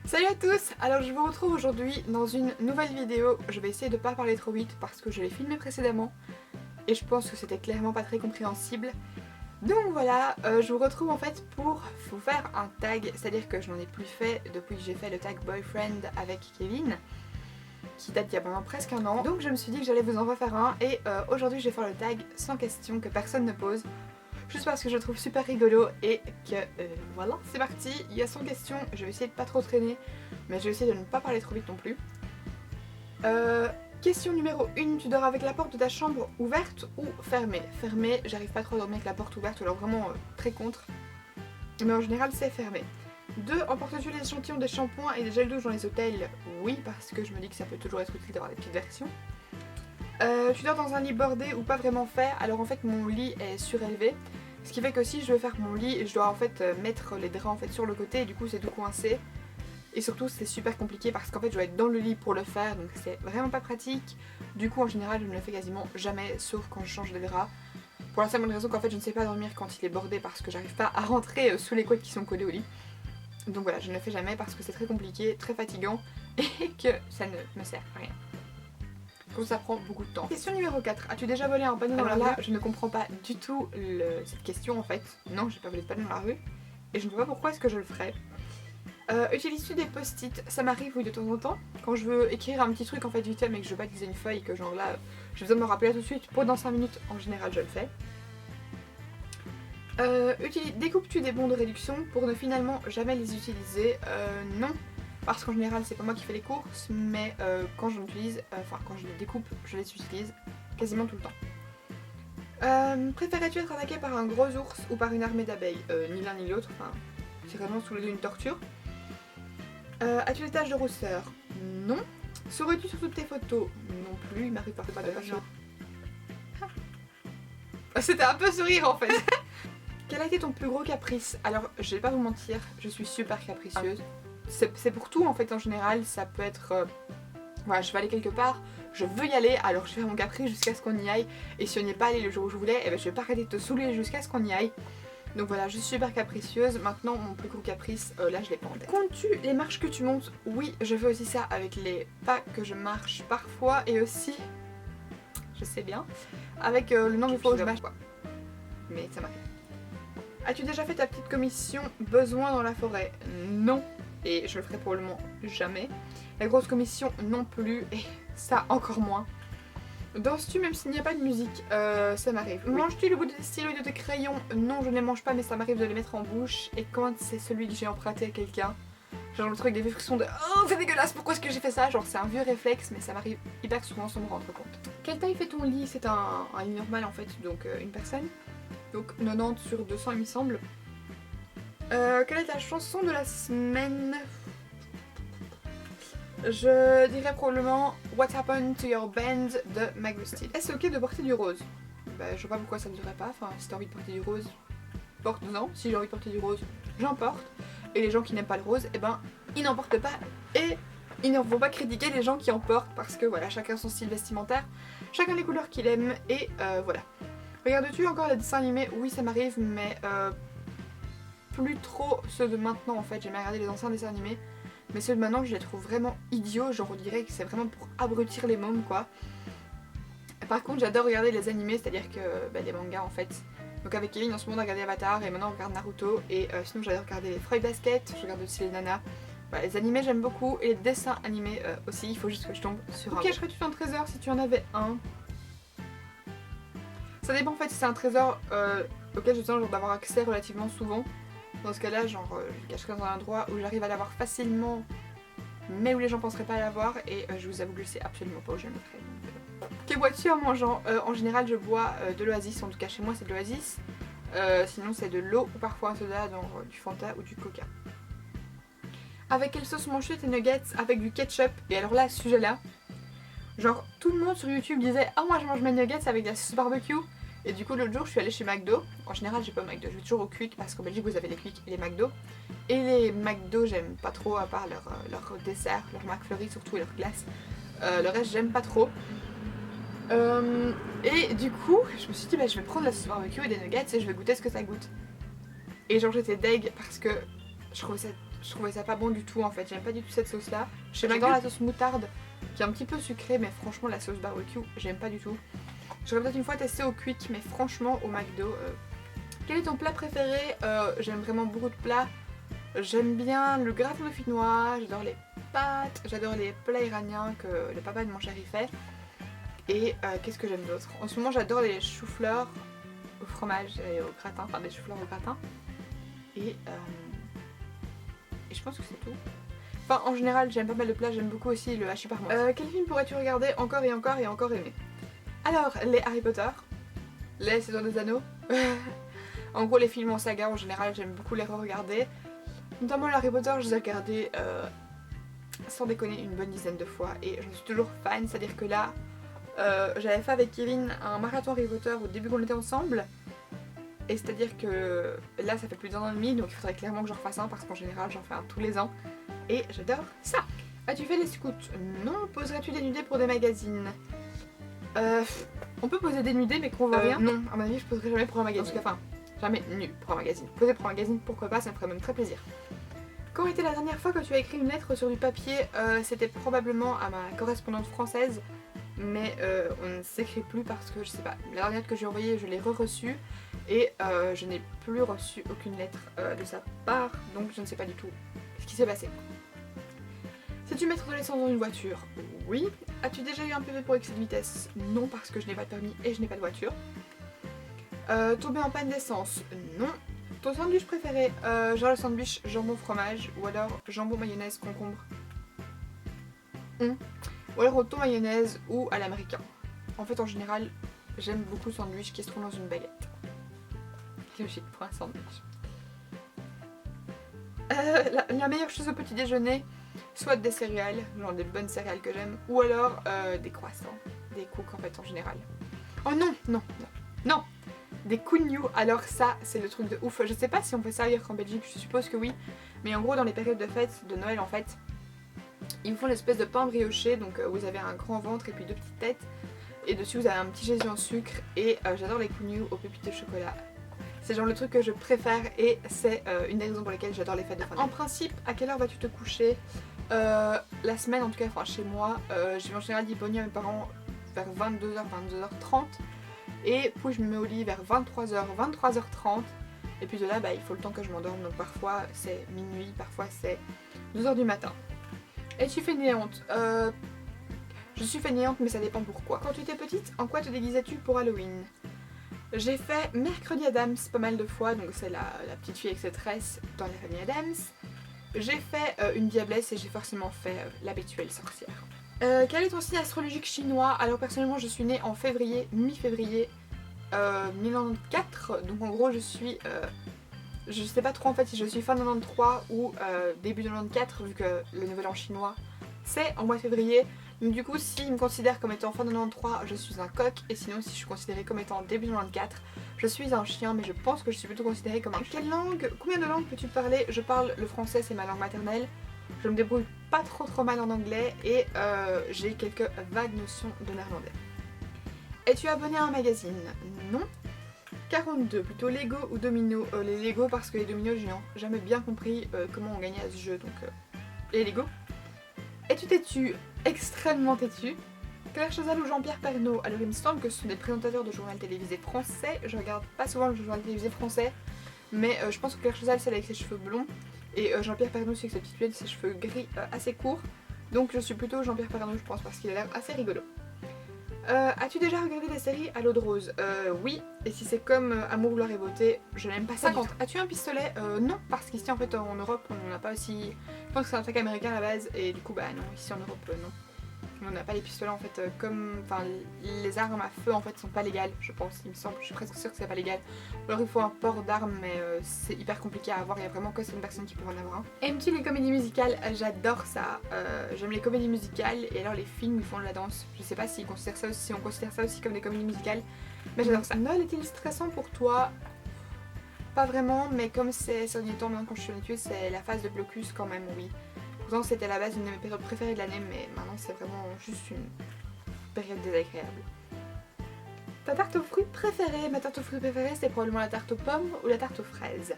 Salut à tous. Alors je vous retrouve aujourd'hui dans une nouvelle vidéo. Je vais essayer de pas parler trop vite parce que je l'ai filmé précédemment et je pense que c'était clairement pas très compréhensible. Donc voilà, je vous retrouve en fait pour vous faire un tag, c'est-à-dire que je n'en ai plus fait depuis que j'ai fait le tag boyfriend avec Kevin, qui date il y a maintenant presque un an. Donc je me suis dit que j'allais vous en refaire un et aujourd'hui je vais faire le tag sans question que personne ne pose. Juste parce que je le trouve super rigolo et que voilà, c'est parti, il y a 100 questions, je vais essayer de pas trop traîner, mais je vais essayer de ne pas parler trop vite non plus. Question numéro 1, tu dors avec la porte de ta chambre ouverte ou fermée? Fermée, j'arrive pas trop à dormir avec la porte ouverte, ou alors vraiment très contre, mais en général c'est fermé. 2, emportes-tu les échantillons des shampoings et des gels douche dans les hôtels? Oui, parce que je me dis que ça peut toujours être utile d'avoir des petites versions. Tu dors dans un lit bordé ou pas vraiment fait? Alors en fait mon lit est surélevé, ce qui fait que si je veux faire mon lit, je dois en fait mettre les draps en fait sur le côté et du coup c'est tout coincé. Et surtout c'est super compliqué parce qu'en fait je dois être dans le lit pour le faire, donc c'est vraiment pas pratique. Du coup en général je ne le fais quasiment jamais, sauf quand je change de draps. Pour la simple raison qu'en fait je ne sais pas dormir quand il est bordé parce que j'arrive pas à rentrer sous les couettes qui sont collées au lit. Donc voilà, je ne le fais jamais parce que c'est très compliqué, très fatigant et que ça ne me sert à rien. Donc ça prend beaucoup de temps. Question numéro 4. As-tu déjà volé un panneau dans la rue? Je ne comprends pas du tout cette question en fait. Non, j'ai pas volé de panneau dans la rue. Et je ne vois pas pourquoi est-ce que je le ferais. Utilises-tu des post-it? Ça m'arrive oui de temps en temps. Quand je veux écrire un petit truc en fait vite fait mais que je veux pas utiliser une feuille, que genre là j'ai besoin de me rappeler là tout de suite pour dans 5 minutes, en général je le fais. Découpes-tu des bons de réduction pour ne finalement jamais les utiliser? Non. Parce qu'en général c'est pas moi qui fais les courses, mais quand j'en utilise, quand je les découpe, je les utilise quasiment tout le temps. Préférais-tu être attaqué par un gros ours ou par une armée d'abeilles? Ni l'un ni l'autre, enfin c'est vraiment sous les deux une torture. As-tu des taches de rousseur? Non. Souris-tu sur toutes tes photos? Non plus, il m'arrive parfois de faire genre. C'était un peu sourire en fait. Quel a été ton plus gros caprice? Alors je vais pas vous mentir, je suis super capricieuse. C'est pour tout en fait en général, ça peut être voilà, je vais aller quelque part, je veux y aller, alors je fais mon caprice jusqu'à ce qu'on y aille, et si on n'y est pas allé le jour où je voulais, eh ben, je vais pas arrêter de te saouler jusqu'à ce qu'on y aille. Donc voilà, je suis super capricieuse. Maintenant mon plus gros caprice, là je l'ai pas en tête. Comptes-tu les marches que tu montes? Oui, je fais aussi ça avec les pas que je marche parfois, et aussi, je sais bien, avec le nombre de fois où je marche. Mais ça m'arrive. As-tu déjà fait ta petite commission besoin dans la forêt? Non. Et je le ferai probablement jamais. La grosse commission non plus, et ça encore moins. Danses-tu même s'il n'y a pas de musique? Ça m'arrive. Oui. Manges-tu le bout de tes stylos et de tes crayons? Non, je ne les mange pas, mais ça m'arrive de les mettre en bouche. Et quand c'est celui que j'ai emprunté à quelqu'un, genre le truc des frissons de oh c'est dégueulasse, pourquoi est-ce que j'ai fait ça? Genre c'est un vieux réflexe, mais ça m'arrive hyper souvent sans me rendre compte. Quelle taille fait ton lit? C'est un lit normal en fait, donc une personne. Donc 90 sur 200 il me semble. Quelle est ta chanson de la semaine? Je dirais probablement What Happened to Your Band de Magustin. Est-ce ok de porter du rose? Bah je vois pas pourquoi ça ne devrait pas, enfin si t'as envie de porter du rose, porte-en. Si j'ai envie de porter du rose, j'en porte. Et les gens qui n'aiment pas le rose, eh ben ils n'en portent pas. Et ils ne vont pas critiquer les gens qui en portent parce que voilà, chacun son style vestimentaire, chacun les couleurs qu'il aime et voilà. Regardes-tu encore les dessins animés? Oui ça m'arrive mais plus trop ceux de maintenant en fait, j'aime bien regarder les anciens dessins animés, mais ceux de maintenant je les trouve vraiment idiots, genre on dirait que c'est vraiment pour abrutir les mômes quoi. Par contre j'adore regarder les animés, c'est-à-dire que les mangas en fait. Donc avec Kevin en ce moment on a regardé Avatar et maintenant on regarde Naruto, et sinon j'adore regarder les Fruits Basket, je regarde aussi les nanas. Voilà, les animés j'aime beaucoup et les dessins animés aussi, il faut juste que je tombe sur un. Cacherais-tu ton trésor si tu en avais un? Ça dépend en fait si c'est un trésor auquel j'ai besoin d'avoir accès relativement souvent. Dans ce cas-là, genre, je le cacherai dans un endroit où j'arrive à l'avoir facilement, mais où les gens penseraient pas à l'avoir, et je vous avoue que je sais absolument pas où je le mettrai. Que bois-tu en mangeant? En général, je bois de l'Oasis, en tout cas chez moi c'est de l'Oasis. Sinon c'est de l'eau ou parfois un soda, dans du Fanta ou du Coca. Avec quelle sauce manges-tu tes nuggets? Avec du ketchup. Et alors là, à ce sujet-là, genre tout le monde sur YouTube disait ah moi je mange mes nuggets avec de la sauce barbecue. Et du coup l'autre jour je suis allée chez McDo. En général j'ai pas McDo, je vais toujours au Quick parce qu'en Belgique vous avez les Quick et les McDo. Et les McDo j'aime pas trop à part leur dessert, leur McFlurry surtout et leur glace. Le reste j'aime pas trop. Et du coup je me suis dit bah je vais prendre la sauce barbecue et des nuggets et je vais goûter ce que ça goûte. Et genre j'étais deg parce que je trouvais ça je trouvais ça pas bon du tout en fait, j'aime pas du tout cette sauce là. J'aime J'adore la sauce moutarde qui est un petit peu sucrée, mais franchement la sauce barbecue j'aime pas du tout. J'aurais peut-être une fois testé au Quick, mais franchement au McDo. Quel est ton plat préféré? J'aime vraiment beaucoup de plats. J'aime bien le gratin dauphinois, j'adore les pâtes, j'adore les plats iraniens que le papa de mon chéri fait. Et qu'est-ce que j'aime d'autre? En ce moment j'adore les choux-fleurs au fromage et au gratin, enfin des choux-fleurs au gratin. Et je pense que c'est tout. Enfin en général j'aime pas mal de plats, j'aime beaucoup aussi le hachis parmesan. Quel film pourrais-tu regarder encore et encore et encore aimer? Alors les Harry Potter, les Saisons des Anneaux. En gros les films en saga en général j'aime beaucoup les re-regarder. Notamment le Harry Potter je les ai regardés sans déconner une bonne dizaine de fois et j'en suis toujours fan, c'est à dire que là j'avais fait avec Kevin un marathon Harry Potter au début qu'on était ensemble. Et c'est à dire que là ça fait plus d'1 an et demi donc il faudrait clairement que j'en refasse un parce qu'en général j'en fais un tous les ans. Et j'adore ça. As-tu fait les scouts? Non. Poserais-tu des nudés pour des magazines? On peut poser des nudés mais qu'on voit rien. Non, à mon avis je poserai jamais pour un magazine. Enfin, jamais nu pour un magazine. Poser pour un magazine pourquoi pas, ça me ferait même très plaisir. Quand était la dernière fois que tu as écrit une lettre sur du papier? C'était probablement à ma correspondante française. Mais on ne s'écrit plus parce que je sais pas, la dernière que j'ai envoyée je l'ai re-reçue et je n'ai plus reçu aucune lettre de sa part, donc je ne sais pas du tout ce qui s'est passé. Sais-tu mettre de l'essence dans une voiture? Oui. As-tu déjà eu un PV pour excès de vitesse? Non, parce que je n'ai pas de permis et je n'ai pas de voiture. Tomber en panne d'essence? Non. Ton sandwich préféré? Genre le sandwich jambon fromage ou alors jambon mayonnaise concombre? Ou alors au thon mayonnaise ou à l'américain. En fait en général j'aime beaucoup le sandwich qui se trouve dans une baguette. Logique pour un sandwich. La meilleure chose au petit déjeuner, soit des céréales, genre des bonnes céréales que j'aime, ou alors des croissants, des cookies en fait en général. Oh non, non, non, non. Des kouign-août, alors ça c'est le truc de ouf. Je sais pas si on fait ça ailleurs qu'en Belgique, je suppose que oui. Mais en gros dans les périodes de fête, de Noël en fait, ils vous font une espèce de pain brioché, donc vous avez un grand ventre et puis 2 petites têtes. Et dessus vous avez un petit Jésus en sucre et j'adore les kouign-août aux pépites de chocolat. C'est genre le truc que je préfère et c'est une des raisons pour lesquelles j'adore les fêtes de fin d'année. En principe, à quelle heure vas-tu te coucher? La semaine en tout cas, enfin chez moi, je vais en général dîner à mes parents vers 22h, 22h30. Et puis je me mets au lit vers 23h, 23h30. Et puis de là, bah, il faut le temps que je m'endorme, donc parfois c'est minuit, parfois c'est 2h du matin. Es-tu fainéante? Je suis fainéante mais ça dépend pourquoi. Quand tu étais petite, en quoi te déguisais-tu pour Halloween? J'ai fait Mercredi Addams pas mal de fois, donc c'est la petite fille avec ses tresses dans la famille Addams. J'ai fait une diablesse et j'ai forcément fait l'habituelle sorcière. Quel est ton signe astrologique chinois? Alors personnellement je suis née en février, mi-février 1994, donc en gros je suis... je sais pas trop en fait si je suis fin 93 ou début 94 vu que le nouvel an chinois c'est en mois de février. Donc du coup s'ils me considèrent comme étant fin 93 je suis un coq et sinon si je suis considérée comme étant début 94 je suis un chien mais je pense que je suis plutôt considérée comme un chien. Quelle langue? Combien de langues peux-tu parler? Je parle le français, c'est ma langue maternelle. Je me débrouille pas trop mal en anglais et j'ai quelques vagues notions de néerlandais. Es-tu abonné à un magazine? Non. 42, plutôt Lego ou Domino? Les Lego parce que les Domino j'ai jamais bien compris comment on gagnait à ce jeu donc les Lego. Es-tu têtu? Extrêmement têtu. Claire Chazal ou Jean-Pierre Pernaut? Alors il me semble que ce sont des présentateurs de journal télévisé français, je regarde pas souvent le journal télévisé français mais je pense que Claire Chazal c'est avec ses cheveux blonds et Jean-Pierre Pernaut c'est avec ses petites lunettes, ses cheveux gris assez courts, donc je suis plutôt Jean-Pierre Pernaut je pense parce qu'il a l'air assez rigolo. As-tu déjà regardé des séries à l'eau de rose? Oui, et si c'est comme Amour, gloire et beauté, je n'aime pas ça. 50. As-tu un pistolet? Non, parce qu'ici en fait en Europe on n'a pas aussi... Je pense que c'est un truc américain à la base et du coup bah non, ici en Europe non. On n'a pas les pistolets en fait comme... Enfin les armes à feu en fait sont pas légales je pense, il me semble, je suis presque sûre que c'est pas légal. Alors il faut un port d'armes mais c'est hyper compliqué à avoir, il y a vraiment que certaines personnes qui peuvent en avoir un. Aimes-tu les comédies musicales? J'adore ça, j'aime les comédies musicales et alors les films ils font de la danse. Je sais pas si on considère ça aussi comme des comédies musicales mais j'adore ça. Noël est-il stressant pour toi? Pas vraiment mais comme c'est ces derniers temps maintenant quand je suis en études c'est la phase de blocus quand même oui. Pourtant c'était à la base une de mes périodes préférées de l'année mais maintenant c'est vraiment juste une période désagréable. Ta tarte aux fruits préférée? Ma tarte aux fruits préférée c'est probablement la tarte aux pommes ou la tarte aux fraises.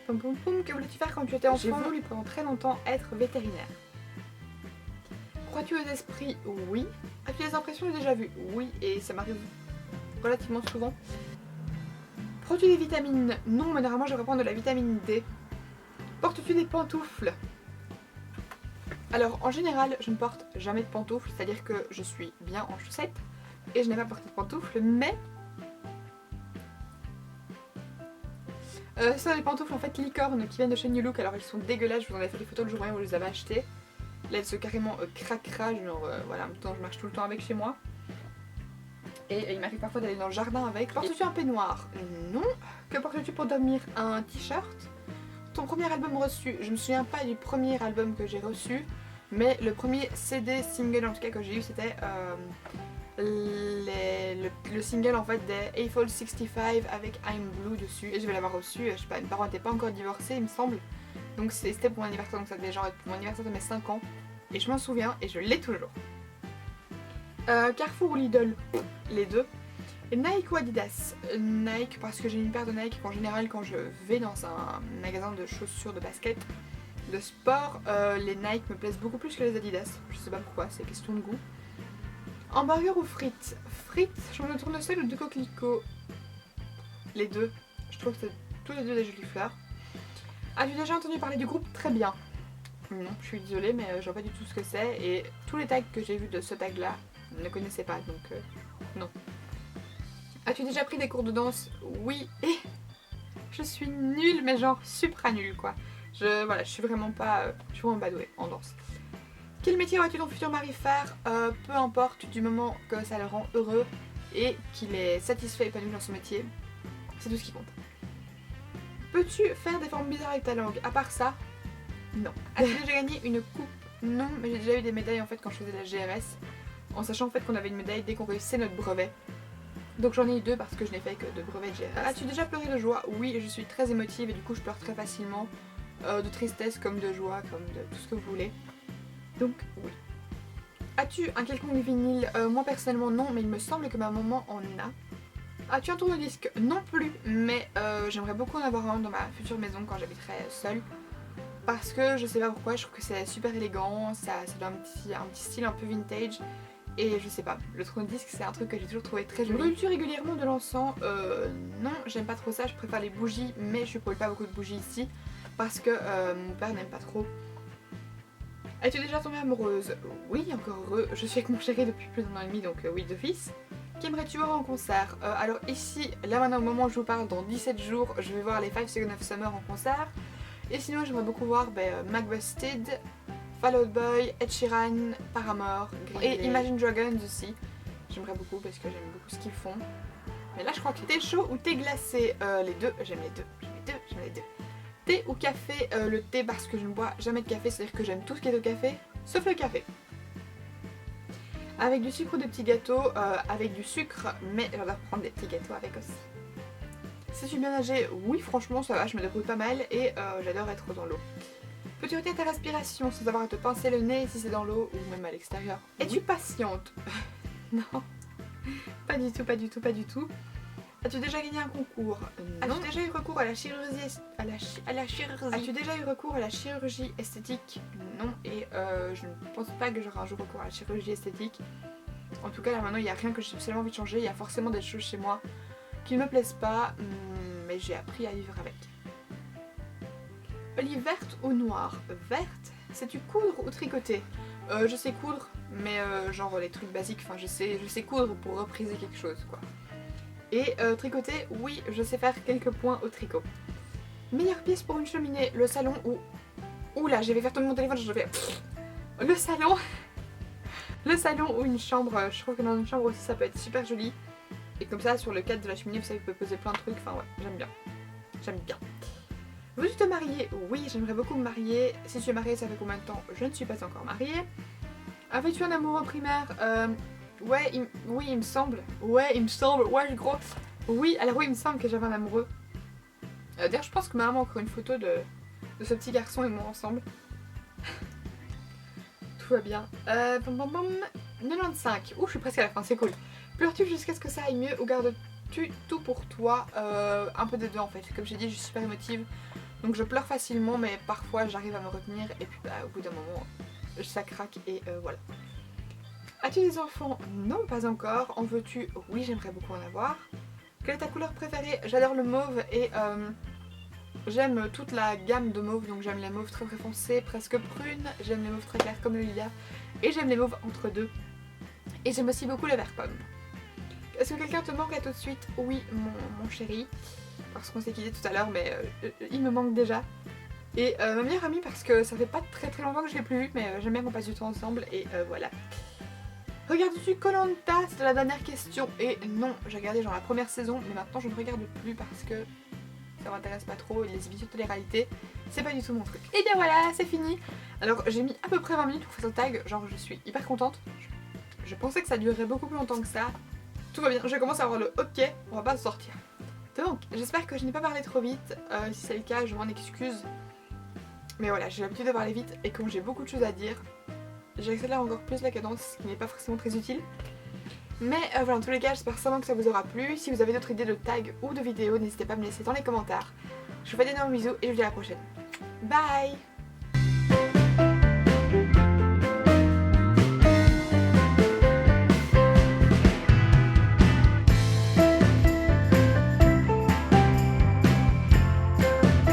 Poum poum poum. Que voulais-tu faire quand tu étais enfant? J'ai voulu pendant très longtemps être vétérinaire. Crois-tu aux esprits? Oui. As-tu des impressions déjà vues? Oui, et ça m'arrive relativement souvent. Prends-tu des vitamines? Non, mais normalement je devrais prendre de la vitamine D. Portes-tu des pantoufles? Alors en général, je ne porte jamais de pantoufles, c'est-à-dire que je suis bien en chaussettes et je n'ai pas porté de pantoufles, mais ce sont des pantoufles en fait licorne qui viennent de chez New Look. Alors elles sont dégueulasses, je vous en ai fait des photos le jour même où je les avais achetées. Là elles sont carrément cracra, genre voilà, en même temps je marche tout le temps avec chez moi. Et il m'arrive parfois d'aller dans le jardin avec. Portes-tu un peignoir? Non. Que portes-tu pour dormir? Un t-shirt? Ton premier album reçu? Je me souviens pas du premier album que j'ai reçu, mais le premier CD single en tout cas que j'ai eu c'était le single en fait des Eiffel 65 avec I'm Blue dessus, et je vais l'avoir reçu, je sais pas, mes parents n'étaient pas encore divorcés il me semble, donc c'était pour mon anniversaire, donc ça devait genre être pour mon anniversaire de mes 5 ans, et je m'en souviens et je l'ai toujours. Carrefour ou Lidl? Les deux. Et Nike ou Adidas? Nike, parce que j'ai une paire de Nike qu'en général quand je vais dans un magasin de chaussures, de basket, de sport, les Nike me plaisent beaucoup plus que les Adidas. Je sais pas pourquoi, c'est question de goût. Hamburger ou frites? Frites, chambre de tournesol ou de coquelicot? Les deux. Je trouve que c'est tous les deux des jolies fleurs. As-tu déjà entendu parler du groupe Très Bien? Non, je suis désolée, mais je vois pas du tout ce que c'est. Et tous les tags que j'ai vus de ce tag-là, je ne connaissais pas, donc non. As-tu déjà pris des cours de danse? Oui, et je suis nulle, mais genre supra nulle quoi. Voilà, je suis vraiment pas douée en danse. Quel métier aurais-tu ton futur mari faire? Peu importe, du moment que ça le rend heureux et qu'il est satisfait et épanoui dans son métier, c'est tout ce qui compte. Peux-tu faire des formes bizarres avec ta langue? À part ça, non. As-tu déjà gagné une coupe? Non, mais j'ai déjà eu des médailles en fait quand je faisais la GRS, en sachant en fait qu'on avait une médaille dès qu'on réussissait notre brevet. Donc j'en ai eu deux parce que je n'ai fait que de brevets de GRS. As-tu déjà pleuré de joie? Oui, je suis très émotive et du coup je pleure très facilement. De tristesse comme de joie, comme de tout ce que vous voulez. Donc oui. As-tu un quelconque vinyle? Moi personnellement non, mais il me semble que ma maman en a. As-tu un tourne-disque? Non plus, mais j'aimerais beaucoup en avoir un dans ma future maison quand j'habiterai seule. Parce que je sais pas pourquoi, je trouve que c'est super élégant, ça donne un petit style un peu vintage. Et je sais pas, le tourne-disque c'est un truc que j'ai toujours trouvé très joli. Brûles-tu régulièrement de l'encens? Non, j'aime pas trop ça, je préfère les bougies, mais je brûle pas beaucoup de bougies ici parce que mon père n'aime pas trop. Es-tu déjà tombée amoureuse? Oui, encore heureux, je suis avec mon chéri depuis plus d'un an et demi, donc oui, d'office. Qu'aimerais-tu voir en concert? Alors ici, là maintenant au moment où je vous parle, dans 17 jours, je vais voir les 5 Seconds of Summer en concert. Et sinon j'aimerais beaucoup voir Mac Busted, Fall Out Boy, Ed Sheeran, Paramore, et Imagine Dragons aussi. J'aimerais beaucoup parce que j'aime beaucoup ce qu'ils font. Mais là je crois que thé chaud ou thé glacé? Les deux, j'aime les deux, j'aime les deux. Thé ou café? Le thé parce que je ne bois jamais de café, c'est-à-dire que j'aime tout ce qui est au café, sauf le café. Avec du sucre ou des petits gâteaux? Avec du sucre, mais j'adore prendre des petits gâteaux avec aussi. Sais-tu bien nager? Oui, franchement ça va, je me débrouille pas mal et j'adore être dans l'eau. Peux-tu retenir ta respiration sans avoir à te pincer le nez si c'est dans l'eau ou même à l'extérieur? Es-tu patiente? Non, pas du tout, pas du tout, pas du tout. As-tu déjà gagné un concours? Non. As-tu déjà eu recours à la chirurgie As-tu déjà eu recours à la chirurgie esthétique? Non, et je ne pense pas que j'aurai un jour recours à la chirurgie esthétique. En tout cas là maintenant il n'y a rien que j'ai absolument envie de changer, il y a forcément des choses chez moi qui ne me plaisent pas, mais j'ai appris à vivre avec. Olive verte ou noire? Verte. Sais-tu coudre ou tricoter? Je sais coudre, mais genre les trucs basiques, enfin je sais coudre pour repriser quelque chose quoi. Et tricoter, oui, je sais faire quelques points au tricot. Meilleure pièce pour une cheminée, le salon ou... Oula, je vais faire tomber mon téléphone, je vais... Le salon. Le salon ou une chambre, je trouve que dans une chambre aussi ça peut être super joli. Et comme ça, sur le cadre de la cheminée, vous savez, vous pouvez poser plein de trucs, enfin ouais, j'aime bien. J'aime bien. Veux-tu te marier? Oui, j'aimerais beaucoup me marier. Si tu es mariée, ça fait combien de temps? Je ne suis pas encore mariée. Avais-tu un amoureux primaire? Ouais, oui, il me semble. Ouais, il me semble. Ouais, je crois. Oui, alors oui, il me semble que j'avais un amoureux. D'ailleurs, je pense que ma maman a encore une photo de ce petit garçon et moi ensemble. Tout va bien. 95. Ouh, je suis presque à la fin, c'est cool. Pleures-tu jusqu'à ce que ça aille mieux ou gardes-tu tout pour toi? Un peu des deux en fait. Comme j'ai dit, je suis super émotive. Donc je pleure facilement, mais parfois j'arrive à me retenir et puis bah, au bout d'un moment ça craque et voilà. As-tu des enfants? Non, pas encore. En veux-tu? Oui, j'aimerais beaucoup en avoir. Quelle est ta couleur préférée? J'adore le mauve et j'aime toute la gamme de mauve. Donc j'aime les mauves très très foncés, presque prunes. J'aime les mauves très clairs comme le lilas. Et j'aime les mauves entre deux. Et j'aime aussi beaucoup le vert pomme. Est-ce que quelqu'un te manque à tout de suite? Oui, mon chéri. Parce qu'on s'est quitté tout à l'heure, mais il me manque déjà. Et ma meilleure amie parce que ça fait pas très très longtemps que je l'ai plus vue, mais j'aime bien qu'on passe du temps ensemble et voilà. Regardes-tu Koh-Lanta? C'était la dernière question. Et non, j'ai regardé genre la première saison, mais maintenant je ne regarde plus parce que ça m'intéresse pas trop. Les émissions de télé-réalité, c'est pas du tout mon truc. Et bien voilà, c'est fini. Alors j'ai mis à peu près 20 minutes pour faire ce tag, genre je suis hyper contente. Je pensais que ça durerait beaucoup plus longtemps que ça. Tout va bien, je commence à avoir le ok, on va pas se sortir. Donc, j'espère que je n'ai pas parlé trop vite. Si c'est le cas, je m'en excuse. Mais voilà, j'ai l'habitude de parler vite et quand j'ai beaucoup de choses à dire, j'accélère encore plus la cadence, ce qui n'est pas forcément très utile. Mais voilà, en tous les cas, j'espère vraiment que ça vous aura plu. Si vous avez d'autres idées de tags ou de vidéos, n'hésitez pas à me laisser dans les commentaires. Je vous fais d'énormes bisous et je vous dis à la prochaine. Bye!